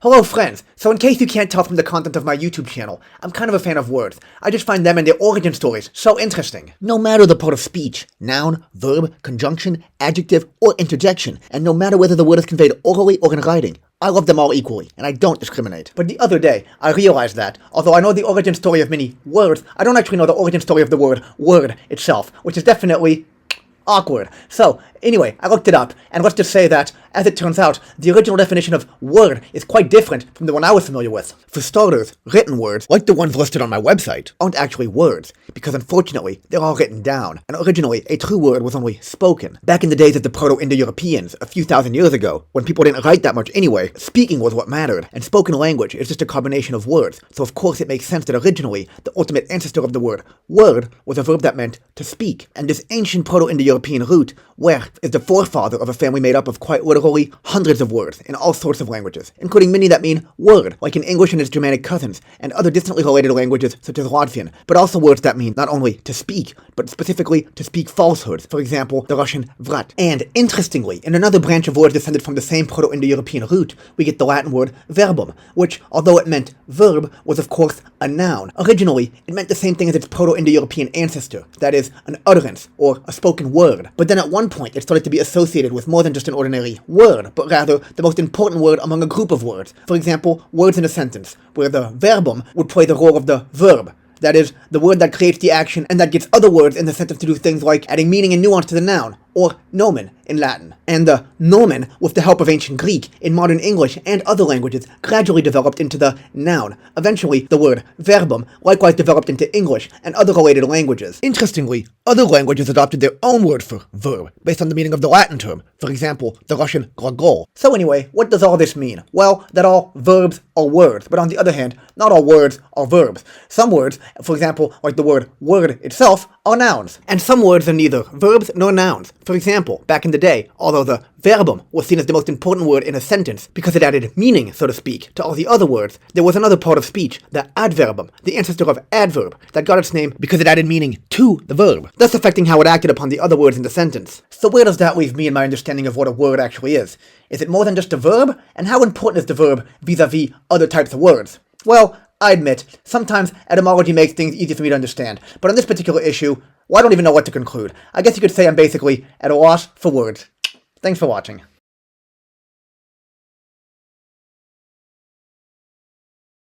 Hello friends! So in case you can't tell from the content of my YouTube channel, I'm kind of a fan of words. I just find them and their origin stories so interesting. No matter the part of speech, noun, verb, conjunction, adjective, or interjection, and no matter whether the word is conveyed orally or in writing, I love them all equally, and I don't discriminate. But the other day, I realized that, although I know the origin story of many words, I don't actually know the origin story of the word word itself, which is definitely awkward. So, anyway, I looked it up, and let's just say that, as it turns out, the original definition of word is quite different from the one I was familiar with. For starters, written words, like the ones listed on my website, aren't actually words, because unfortunately, they're all written down, and originally, a true word was only spoken. Back in the days of the Proto-Indo-Europeans, a few thousand years ago, when people didn't write that much anyway, speaking was what mattered, and spoken language is just a combination of words, so of course it makes sense that originally, the ultimate ancestor of the word word was a verb that meant to speak, and this ancient Proto-Indo-European root, Wuert, is the forefather of a family made up of quite literally hundreds of words in all sorts of languages, including many that mean word, like in English and its Germanic cousins, and other distantly related languages such as Latvian, but also words that mean not only to speak, but specifically to speak falsehoods, for example, the Russian vrat. And interestingly, in another branch of words descended from the same Proto-Indo-European root, we get the Latin word verbum, which, although it meant verb, was of course a noun. Originally, it meant the same thing as its Proto-Indo-European ancestor, that is, an utterance, or a spoken word. But then at one point, it started to be associated with more than just an ordinary word, but rather the most important word among a group of words. For example, words in a sentence, where the verbum would play the role of the verb. That is, the word that creates the action and that gets other words in the sentence to do things like adding meaning and nuance to the noun, or nomen in Latin. And the nomen, with the help of ancient Greek, in modern English and other languages, gradually developed into the noun. Eventually, the word verbum likewise developed into English and other related languages. Interestingly, other languages adopted their own word for verb, based on the meaning of the Latin term, for example, the Russian gлаго. So anyway, what does all this mean? Well, that all verbs are words, but on the other hand, not all words are verbs. Some words, for example, like the word word itself, are nouns. And some words are neither verbs nor nouns. For example, back in the day, although the verbum was seen as the most important word in a sentence because it added meaning, so to speak, to all the other words, there was another part of speech, the adverbum, the ancestor of adverb, that got its name because it added meaning to the verb, thus affecting how it acted upon the other words in the sentence. So where does that leave me in my understanding of what a word actually is? Is it more than just a verb? And how important is the verb vis-a-vis other types of words? Well, I admit, sometimes etymology makes things easy for me to understand, but on this particular issue, well, I don't even know what to conclude. I guess you could say I'm basically at a loss for words. Thanks for watching.